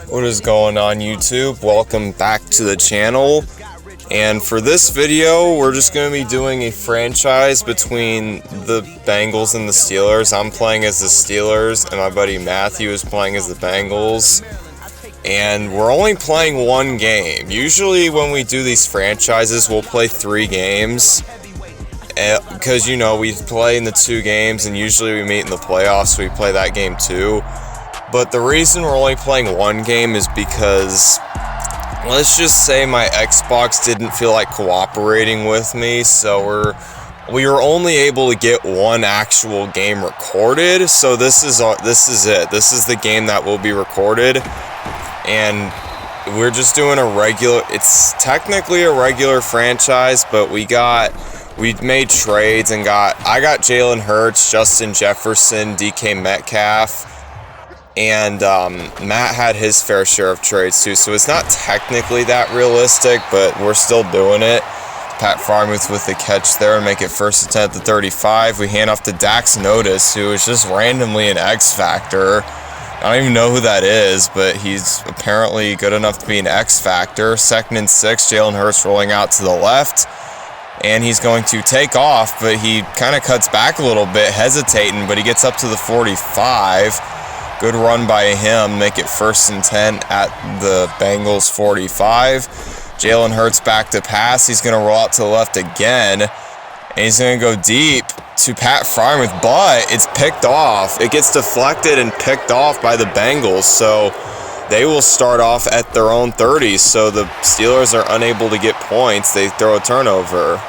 What is going on, YouTube? Welcome back to the channel. And for this video, we're just going to be doing a franchise between the Bengals and the Steelers. I'm playing as the Steelers, and my buddy Matthew is playing as the Bengals. And we're only playing one game. Usually when we do these franchises, we'll play 3 games. Because, you know, we play in the 2 games, and usually we meet in the playoffs, so we play that game too. But the reason we're only playing one game is because, let's just say my Xbox didn't feel like cooperating with me, so we were only able to get one actual game recorded. So this is it. This is the game that will be recorded, and we're just doing a regular. It's technically a regular franchise, but we made trades and I got Jalen Hurts, Justin Jefferson, DK Metcalf. And Matt had his fair share of trades too, so it's not technically that realistic, but we're still doing it. Pat Freiermuth with the catch there and make it first and 10 at the 35. We hand off to Dax Notice, who is just randomly an X Factor. I don't even know who that is, but he's apparently good enough to be an X Factor. 2nd and 6, Jalen Hurts rolling out to the left. And he's going to take off, but he kind of cuts back a little bit, hesitating, but he gets up to the 45. Good run by him, make it 1st and 10 at the Bengals 45. Jalen Hurts back to pass. He's going to roll out to the left again. And he's going to go deep to Pat Freiermuth, but it's picked off. It gets deflected and picked off by the Bengals. So they will start off at their own 30. So the Steelers are unable to get points. They throw a turnover.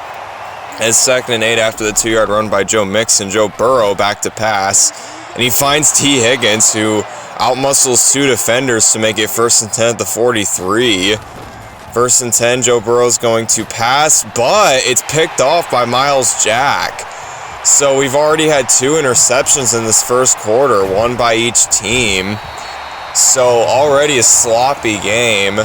It's 2nd and 8 after the 2-yard run by Joe Mixon. Joe Burrow back to pass. And he finds T. Higgins, who outmuscles 2 defenders to make it 1st and 10 at the 43. 1st and 10, Joe Burrow's going to pass, but it's picked off by Miles Jack. So we've already had 2 interceptions in this first quarter, 1 by each team. So already a sloppy game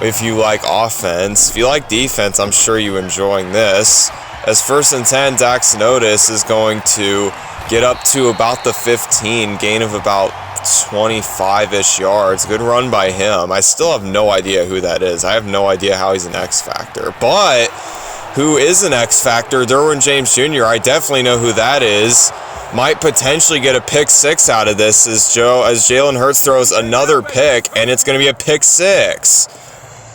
if you like offense. If you like defense, I'm sure you're enjoying this. As 1st and 10, Dax Notice is going to get up to about the 15, gain of about 25-ish yards. Good run by him. I still have no idea who that is. I have no idea how he's an X Factor. But who is an X Factor? Derwin James Jr. I definitely know who that is. Might potentially get a pick 6 out of this as Jalen Hurts throws another pick, and it's going to be a pick 6.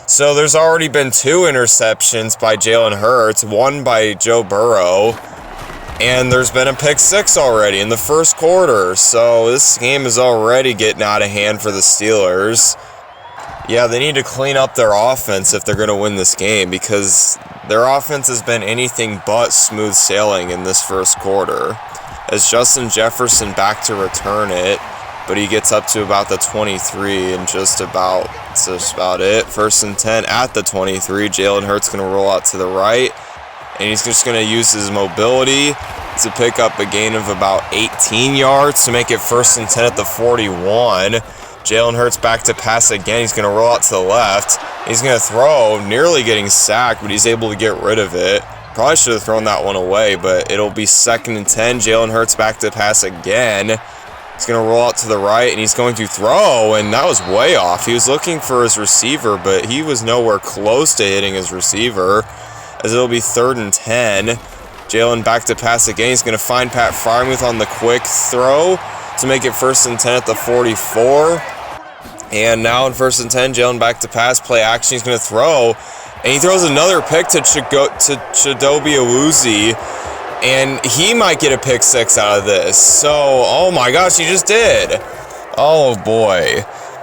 So there's already been 2 interceptions by Jalen Hurts, 1 by Joe Burrow. And there's been a pick 6 already in the first quarter. So this game is already getting out of hand for the Steelers. Yeah, they need to clean up their offense if they're going to win this game, because their offense has been anything but smooth sailing in this first quarter. As Justin Jefferson back to return it, but he gets up to about the 23 and that's just about it. 1st and 10 at the 23. Jalen Hurts going to roll out to the right. And he's just going to use his mobility to pick up a gain of about 18 yards to make it 1st and 10 at the 41. Jalen Hurts back to pass again. He's going to roll out to the left. He's going to throw, nearly getting sacked, but he's able to get rid of it. Probably should have thrown that one away, but it'll be 2nd and 10. Jalen Hurts back to pass again. He's going to roll out to the right, and he's going to throw, and that was way off. He was looking for his receiver, but he was nowhere close to hitting his receiver. As it'll be 3rd and 10. Jalen back to pass again. He's going to find Pat Freiermuth on the quick throw to make it 1st and 10 at the 44. And now in 1st and 10, Jalen back to pass, play action. He's going to throw, and he throws another pick to Chidobe Awuzie, and he might get a pick 6 out of this. So, oh my gosh, he just did. Oh boy.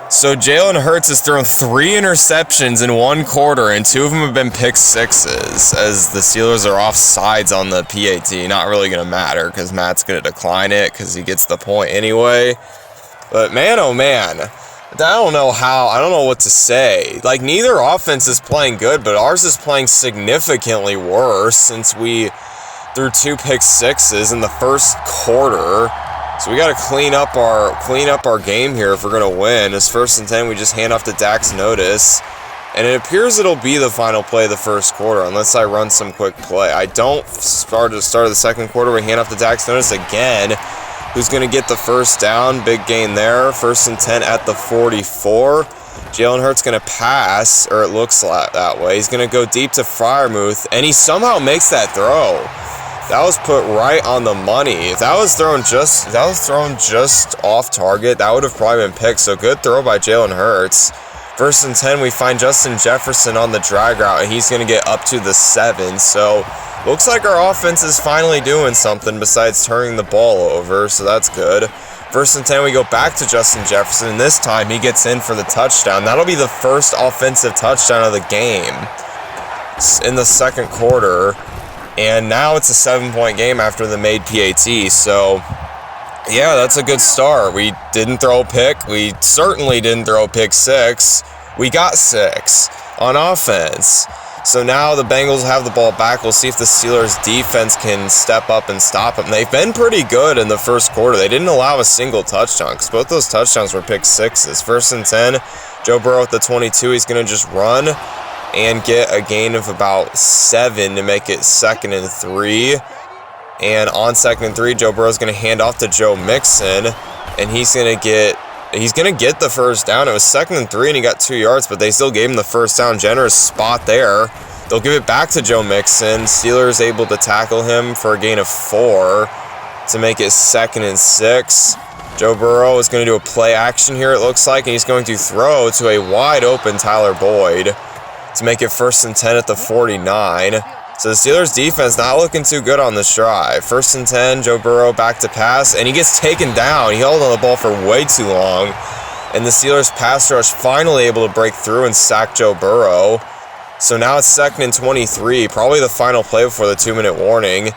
So Jalen Hurts has thrown 3 interceptions in 1 quarter, and 2 of them have been pick 6s, as the Steelers are off sides on the PAT. Not really going to matter, because Matt's going to decline it, because he gets the point anyway. But man, oh man, I don't know what to say. Like, neither offense is playing good, but ours is playing significantly worse, since we threw 2 pick 6s in the first quarter. So we got to clean up our game here if we're going to win. As 1st and 10, we just hand off to Dax Notice. And it appears it'll be the final play of the first quarter, unless I run some quick play. I don't start the second quarter. We hand off to Dax Notice again. who's going to get the first down. Big gain there. 1st and 10 at the 44. Jalen Hurts going to pass, or it looks like that way. He's going to go deep to Freiermuth, and he somehow makes that throw. That was put right on the money. If that was thrown just off target, that would have probably been picked. So good throw by Jalen Hurts. 1st and 10, we find Justin Jefferson on the drag route, and he's going to get up to the 7. So looks like our offense is finally doing something besides turning the ball over, so that's good. 1st and 10, we go back to Justin Jefferson, and this time he gets in for the touchdown. That'll be the first offensive touchdown of the game in the second quarter, and now it's a 7-point game after the made PAT, so yeah, that's a good start. We didn't throw a pick. We certainly didn't throw a pick 6. We got 6 on offense. So now the Bengals have the ball back. We'll see if the Steelers' defense can step up and stop them. They've been pretty good in the first quarter. They didn't allow a single touchdown because both those touchdowns were pick 6s. 1st and 10, Joe Burrow at the 22. He's going to just run and get a gain of about 7 to make it 2nd and 3. And on 2nd and 3, Joe Burrow's going to hand off to Joe Mixon, and he's going to get the first down. It was 2nd and 3, and he got 2 yards, but they still gave him the first down. Generous spot there. They'll give it back to Joe Mixon. Steelers able to tackle him for a gain of 4 to make it 2nd and 6. Joe Burrow is going to do a play action here, it looks like, and he's going to throw to a wide open Tyler Boyd to make it 1st and 10 at the 49. So the Steelers defense not looking too good on this drive. 1st and 10, Joe Burrow back to pass, and he gets taken down. He held on the ball for way too long, and the Steelers pass rush finally able to break through and sack Joe Burrow. So now it's 2nd and 23, probably the final play before the 2-minute warning,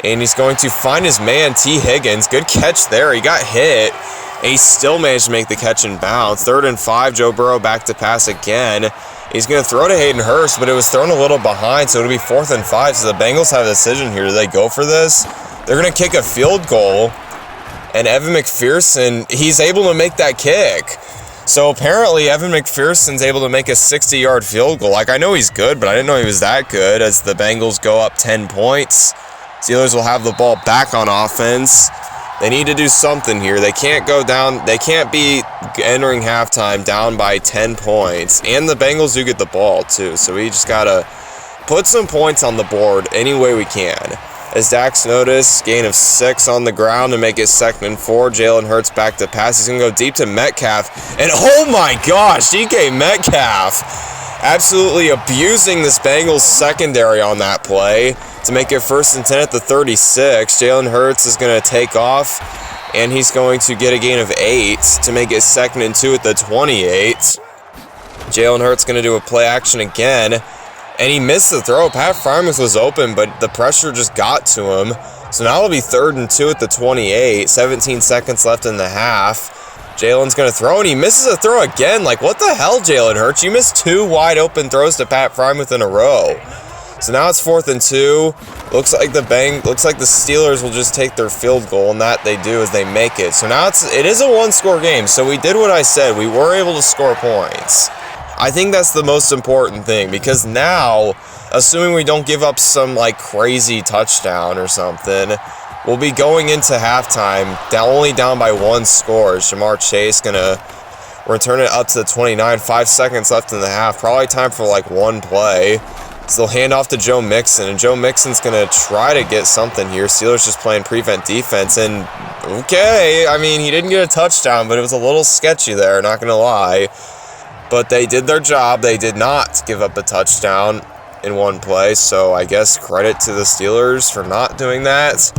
and he's going to find his man, T. Higgins. Good catch there. He got hit, and he still managed to make the catch and bounce. 3rd and 5, Joe Burrow back to pass again. He's going to throw to Hayden Hurst, but it was thrown a little behind, so it'll be 4th and 5. So the Bengals have a decision here. Do they go for this? They're going to kick a field goal, and Evan McPherson, he's able to make that kick. So apparently Evan McPherson's able to make a 60-yard field goal. Like, I know he's good, but I didn't know he was that good as the Bengals go up 10 points. Steelers will have the ball back on offense. They need to do something here. They can't go down. They can't be entering halftime down by 10 points. And the Bengals do get the ball, too. So we just got to put some points on the board any way we can. As Dax noticed, gain of 6 on the ground to make it 2nd and 4. Jalen Hurts back to pass. He's going to go deep to Metcalf. And oh my gosh, DK Metcalf absolutely abusing this Bengals secondary on that play to make it 1st and 10 at the 36. Jalen Hurts is going to take off, and he's going to get a gain of 8 to make it 2nd and 2 at the 28. Jalen Hurts going to do a play action again, and he missed the throw. Pat Freiermuth was open, but the pressure just got to him. So now it'll be 3rd and 2 at the 28. 17 seconds left in the half. Jalen's going to throw, and he misses a throw again. Like, what the hell, Jalen Hurts? You missed 2 wide open throws to Pat Freiermuth in a row. So now it's 4th and 2. Looks like the Steelers will just take their field goal, and that they do as they make it. So now it is a 1-score game. So we did what I said. We were able to score points. I think that's the most important thing, because now, assuming we don't give up some like crazy touchdown or something, we'll be going into halftime only down by 1 score. Jamar Chase gonna return it up to the 29. 5 seconds left in the half. Probably time for like 1 play. So they'll hand off to Joe Mixon, and Joe Mixon's going to try to get something here. Steelers just playing prevent defense, and okay, I mean, he didn't get a touchdown, but it was a little sketchy there, not going to lie. But they did their job. They did not give up a touchdown in 1 play, so I guess credit to the Steelers for not doing that,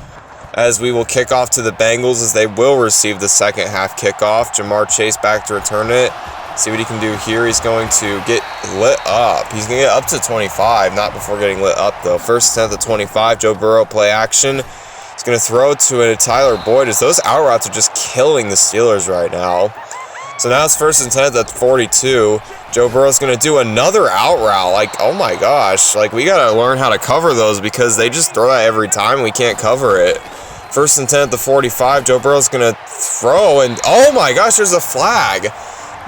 as we will kick off to the Bengals as they will receive the second half kickoff. Jamar Chase back to return it. See what he can do here. He's going to get lit up. He's going to get up to 25, not before getting lit up, though. 1st and 10 at the 25. Joe Burrow play action. He's going to throw to a Tyler Boyd, as those out routes are just killing the Steelers right now. So now it's 1st and 10 at the 42. Joe Burrow's going to do another out route. Like, oh my gosh. Like, we got to learn how to cover those because they just throw that every time. We can't cover it. 1st and 10 at the 45. Joe Burrow's going to throw, and oh my gosh, there's a flag.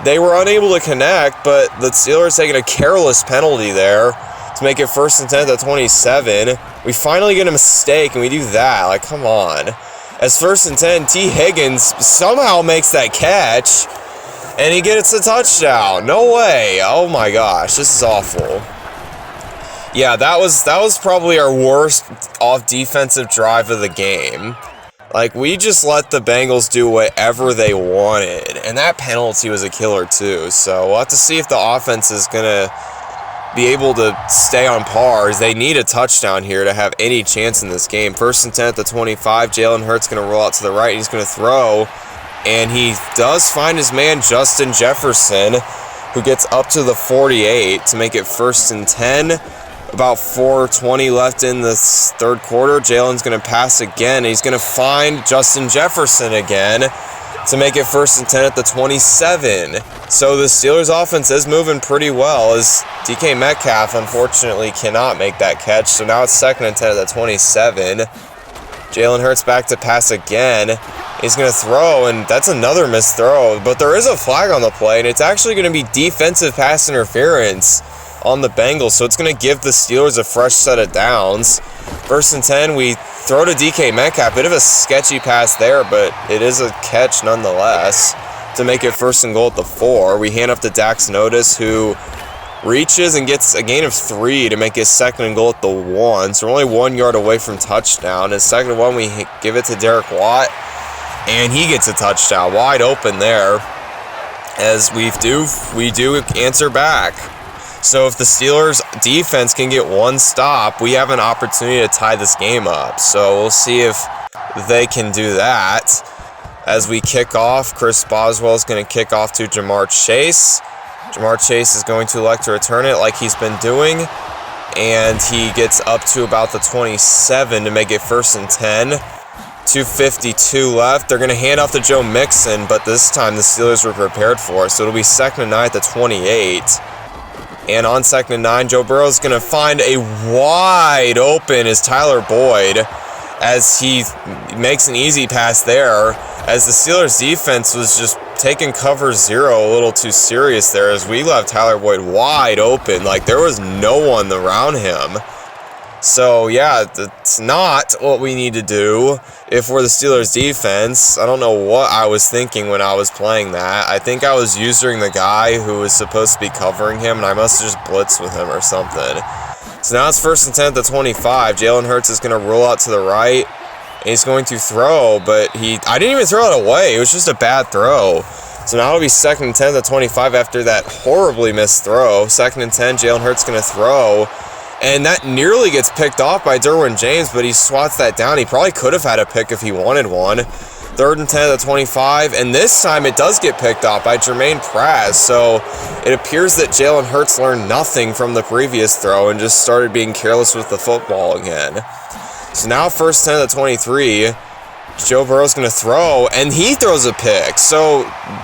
They were unable to connect, but the Steelers taking a careless penalty there to make it 1st and 10 at the 27. We finally get a mistake, and we do that. Like, come on. As 1st and 10, T. Higgins somehow makes that catch, and he gets a touchdown. No way. Oh my gosh, this is awful. Yeah, that was probably our worst off defensive drive of the game. Like, we just let the Bengals do whatever they wanted, and that penalty was a killer too. So we'll have to see if the offense is gonna be able to stay on par, as they need a touchdown here to have any chance in this game. 1st and 10 at the 25. Jalen Hurts going to roll out to the right. He's going to throw, and he does find his man Justin Jefferson, who gets up to the 48 to make it 1st and 10. About 4:20 left in the third quarter. Jalen's going to pass again. He's going to find Justin Jefferson again to make it 1st and 10 at the 27. So the Steelers offense is moving pretty well, as DK Metcalf unfortunately cannot make that catch. So now it's 2nd and 10 at the 27. Jalen Hurts back to pass again. He's going to throw, and that's another missed throw. But there is a flag on the play, and it's actually going to be defensive pass interference on the Bengals. So it's going to give the Steelers a fresh set of downs. 1st and 10, we throw to DK Metcalf. Bit of a sketchy pass there, but it is a catch nonetheless to make it 1st and goal at the 4. We hand off to Dax Notice, who reaches and gets a gain of 3 to make his 2nd and goal at the 1. So we're only 1 yard away from touchdown. And 2nd and 1, we give it to Derek Watt, and he gets a touchdown. Wide open there, as we do answer back. So if the Steelers defense can get one stop, we have an opportunity to tie this game up. So we'll see if they can do that. As we kick off, Chris Boswell is going to kick off to Jamar Chase. Jamar Chase is going to elect to return it like he's been doing, and he gets up to about the 27 to make it 1st and 10. 2:52 left. They're going to hand off to Joe Mixon, but this time the Steelers were prepared for it. So it'll be 2nd and 9 at the 28. And on 2nd and 9, Joe Burrow is going to find a wide open as Tyler Boyd, as he makes an easy pass there, as the Steelers defense was just taking cover 0 a little too serious there, as we left Tyler Boyd wide open. Like, there was no one around him. So yeah, that's not what we need to do if we're the Steelers defense. I don't know what I was thinking when I was playing that. I think I was using the guy who was supposed to be covering him, and I must have just blitzed with him or something. So now it's 1st and 10 at the 25. Jalen Hurts is going to roll out to the right, and he's going to throw, but I didn't even throw it away. It was just a bad throw. So now it'll be 2nd and 10 at the 25 after that horribly missed throw. 2nd and 10, Jalen Hurts going to throw. And that nearly gets picked off by Derwin James, but he swats that down. He probably could have had a pick if he wanted one. 3rd and 10 at the 25, and this time it does get picked off by Jermaine Pratt. So it appears that Jalen Hurts learned nothing from the previous throw and just started being careless with the football again. So now 1st 10 at the 23. Joe Burrow's going to throw, and he throws a pick. So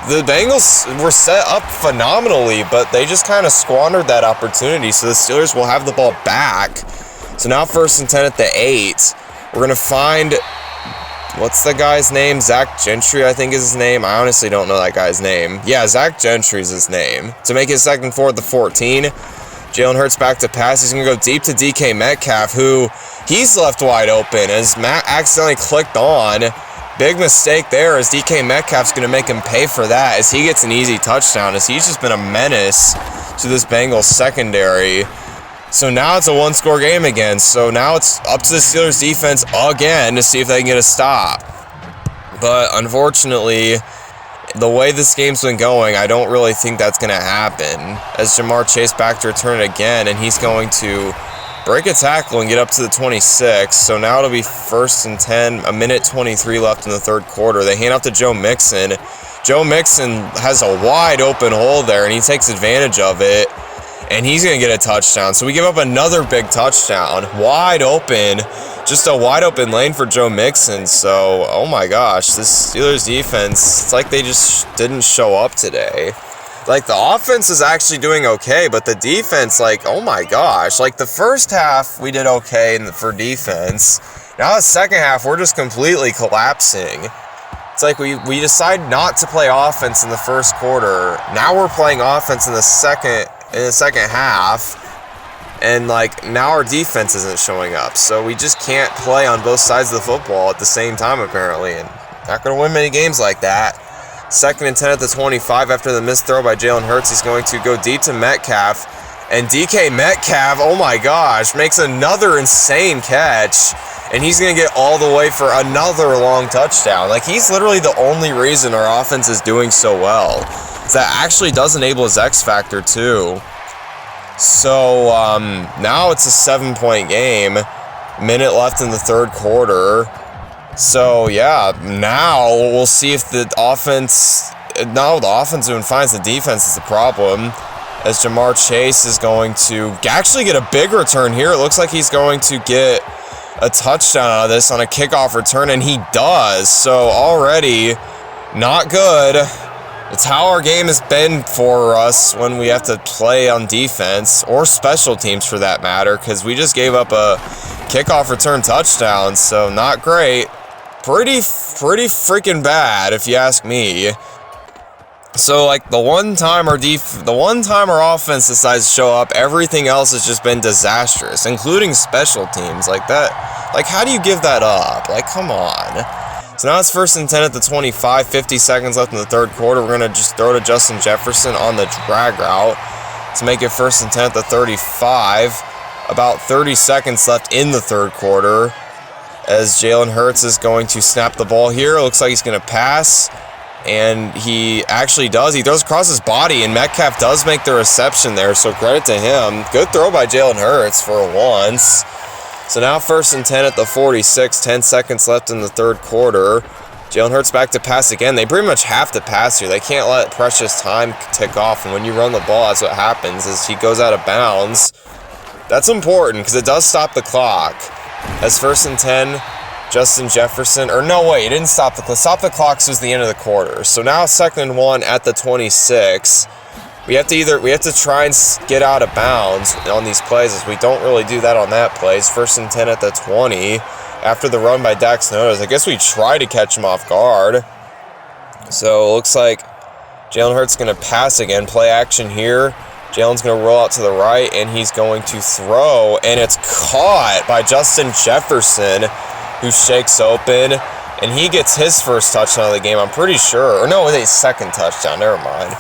the Bengals were set up phenomenally, but they just kind of squandered that opportunity. So the Steelers will have the ball back. So now 1st and 10 at the 8. We're going to find, what's the guy's name? Zach Gentry, I think is his name. I honestly don't know that guy's name. Yeah, Zach Gentry is his name. To make his 2nd and 4 at the 14. Jalen Hurts back to pass. He's going to go deep to DK Metcalf, who he's left wide open as Matt accidentally clicked on. Big mistake there, as DK Metcalf's going to make him pay for that, as he gets an easy touchdown, as he's just been a menace to this Bengals secondary. So now it's a one-score game again. So now it's up to the Steelers defense again to see if they can get a stop. But unfortunately, the way this game's been going, I don't really think that's going to happen. As Jamar Chase back to return it again, and he's going to break a tackle and get up to the 26. So now it'll be 1st and 10, 1:23 left in the third quarter. They hand off to Joe Mixon. Joe Mixon has a wide open hole there, and he takes advantage of it, and he's going to get a touchdown. So we give up another big touchdown. Wide open. Just a wide open lane for Joe Mixon. So, oh my gosh, this Steelers defense, it's like they just didn't show up today. Like, the offense is actually doing okay, but the defense, like, oh my gosh. Like, the first half, we did okay for defense. Now the second half, we're just completely collapsing. It's like we decide not to play offense in the first quarter. Now we're playing offense in the second half. and like now our defense isn't showing up, so we just can't play on both sides of the football at the same time apparently, and not going to win many games like that. 2nd and 10 at the 25 after the missed throw by Jalen Hurts. He's going to go deep to Metcalf, and DK Metcalf, oh my gosh, makes another insane catch, and he's going to get all the way for another long touchdown. Like, he's literally the only reason our offense is doing so well. That actually does enable his X factor too. So now it's a 7-point game, minute left in the 3rd quarter. So yeah, now we'll see if the offense, no, the offense doing fine, the defense is the problem, as Jamar Chase is going to actually get a big return here. It looks like he's going to get a touchdown out of this on a kickoff return, and he does. So already not good. It's how our game has been for us when we have to play on defense, or special teams for that matter, because we just gave up a kickoff return touchdown, so not great. Pretty freaking bad, if you ask me. So, like, the one time our offense decides to show up, everything else has just been disastrous, including special teams. Like, that, like, how do you give that up? Like, come on. So now it's 1st and 10 at the 25, 50 seconds left in the 3rd quarter. We're going to just throw to Justin Jefferson on the drag route to make it 1st and 10 at the 35. About 30 seconds left in the 3rd quarter, as Jalen Hurts is going to snap the ball here. It looks like he's going to pass, and he actually does. He throws across his body, and Metcalf does make the reception there, so credit to him. Good throw by Jalen Hurts for once. So now 1st and 10 at the 46, 10 seconds left in the 3rd quarter. Jalen Hurts back to pass again. They pretty much have to pass here. They can't let precious time tick off, and when you run the ball, that's what happens, is he goes out of bounds. That's important, because it does stop the clock. As 1st and 10, Justin Jefferson, or no, wait, it didn't stop the clock. Stop the clock was the end of the quarter. So now 2nd and 1 at the 26. We have to try and get out of bounds on these plays, as we don't really do that on that play. It's 1st and 10 at the 20 after the run by Dax Notice. I guess we try to catch him off guard. So it looks like Jalen Hurts is going to pass again. Play action here. Jalen's going to roll out to the right, and he's going to throw, and it's caught by Justin Jefferson, who shakes open, and he gets his first touchdown of the game, I'm pretty sure. Or no, it's a 2nd touchdown, never mind.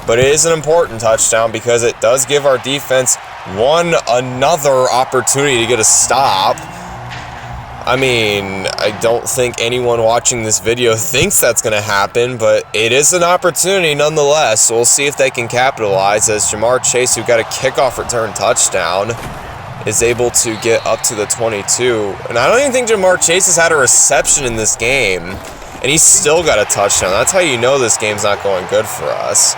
But it is an important touchdown because it does give our defense another opportunity to get a stop. I mean, I don't think anyone watching this video thinks that's going to happen, but it is an opportunity nonetheless. So we'll see if they can capitalize, as Jamar Chase, who got a kickoff return touchdown, is able to get up to the 22. And I don't even think Jamar Chase has had a reception in this game, and he's still got a touchdown. That's how you know this game's not going good for us,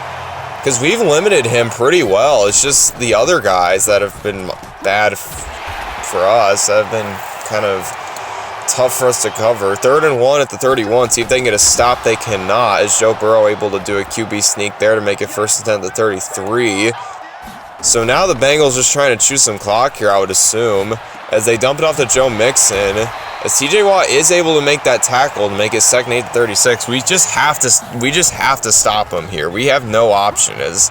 because we've limited him pretty well. It's just the other guys that have been bad for us, that have been kind of tough for us to cover. 3rd and 1 at the 31. See if they can get a stop. They cannot, as Joe Burrow able to do a QB sneak there to make it 1st and 10 at the 33. So now the Bengals just trying to chew some clock here, I would assume, as they dump it off to Joe Mixon. As TJ Watt is able to make that tackle to make it 2nd 8 to 36. We just have to stop him here. We have no option, as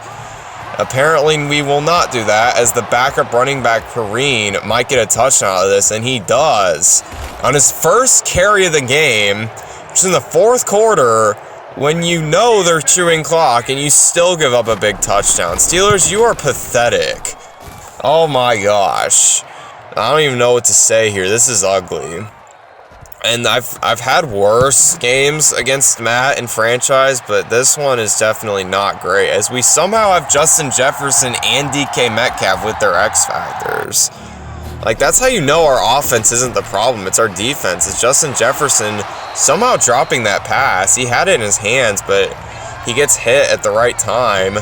apparently we will not do that, as the backup running back Perrine might get a touchdown out of this, and he does. On his first carry of the game, which is in the 4th quarter, when you know they're chewing clock and you still give up a big touchdown. Steelers, you are pathetic. Oh my gosh. I don't even know what to say here. This is ugly. And I've had worse games against Matt in franchise, but this one is definitely not great, as we somehow have Justin Jefferson and DK Metcalf with their X factors. Like, that's how you know our offense isn't the problem. It's our defense. It's Justin Jefferson somehow dropping that pass. He had it in his hands, but he gets hit at the right time,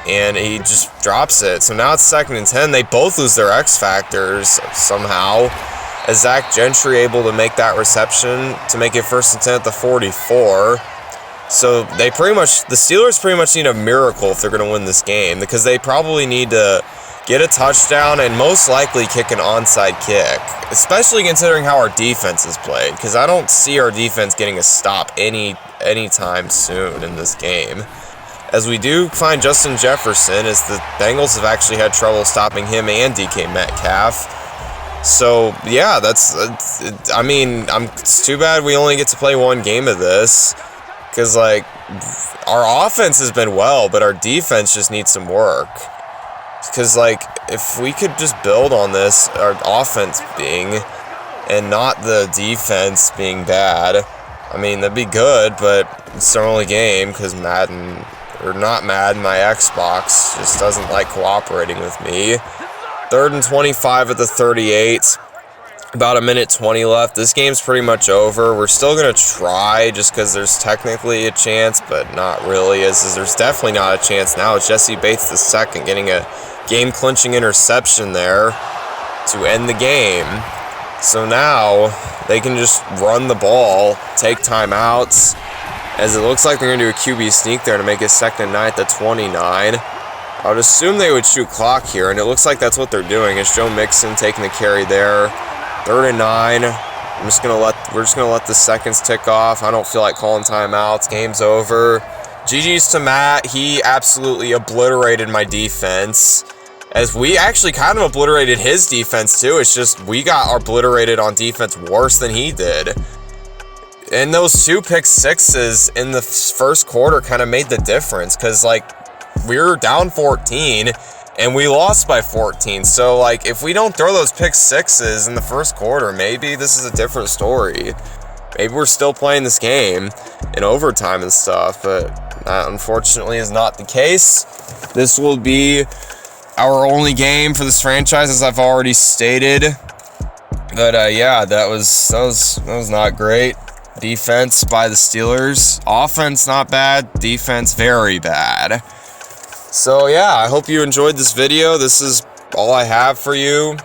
and he just drops it. So now it's 2nd and 10. They both lose their X factors somehow, as Zach Gentry able to make that reception to make it 1st and 10 at the 44. So the Steelers pretty much need a miracle if they're going to win this game, because they probably need to get a touchdown and most likely kick an onside kick, especially considering how our defense is played, because I don't see our defense getting a stop anytime soon in this game. as we do find Justin Jefferson, as the Bengals have actually had trouble stopping him and DK Metcalf. So, yeah, I mean, it's too bad we only get to play one game of this, because, like, our offense has been well, but our defense just needs some work. Because, like, if we could just build on this, our offense being, and not the defense being bad, I mean, that'd be good, but it's our only game, because Madden, or not Madden, my Xbox just doesn't like cooperating with me. 3rd and 25 at the 38. About 1:20 left. This game's pretty much over. We're still going to try just because there's technically a chance, but not really. There's definitely not a chance now. It's Jesse Bates II getting a game-clinching interception there to end the game. So now they can just run the ball, take timeouts, as it looks like they're going to do a QB sneak there to make it 2nd and 9 at 29. I would assume they would shoot clock here, and it looks like that's what they're doing. It's Joe Mixon taking the carry there. 3rd and 9. We're just gonna let the seconds tick off. I don't feel like calling timeouts. Game's over. GG's to Matt. He absolutely obliterated my defense. As we actually kind of obliterated his defense too. It's just we got obliterated on defense worse than he did. And those 2 pick sixes in the first quarter kind of made the difference, because, like, we were down 14 and we lost by 14. So, like, if we don't throw those pick sixes in the first quarter, maybe this is a different story. Maybe we're still playing this game in overtime and stuff, but that unfortunately is not the case. This will be our only game for this franchise, as I've already stated. But yeah, that was not great. Defense by the Steelers. Offense not bad. Defense very bad. So yeah, I hope you enjoyed this video. This is all I have for you.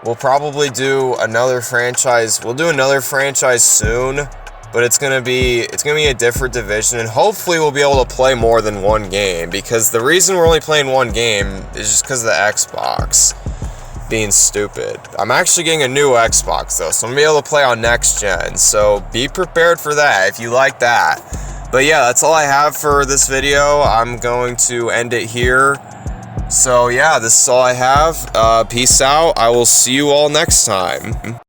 We'll probably do another franchise. We'll do another franchise soon, but it's gonna be a different division, and hopefully we'll be able to play more than one game, because the reason we're only playing one game is just because of the Xbox being stupid. I'm actually getting a new Xbox though, so I'm gonna be able to play on next gen. So be prepared for that if you like that. But yeah, that's all I have for this video. I'm going to end it here. So yeah, this is all I have. Peace out. I will see you all next time.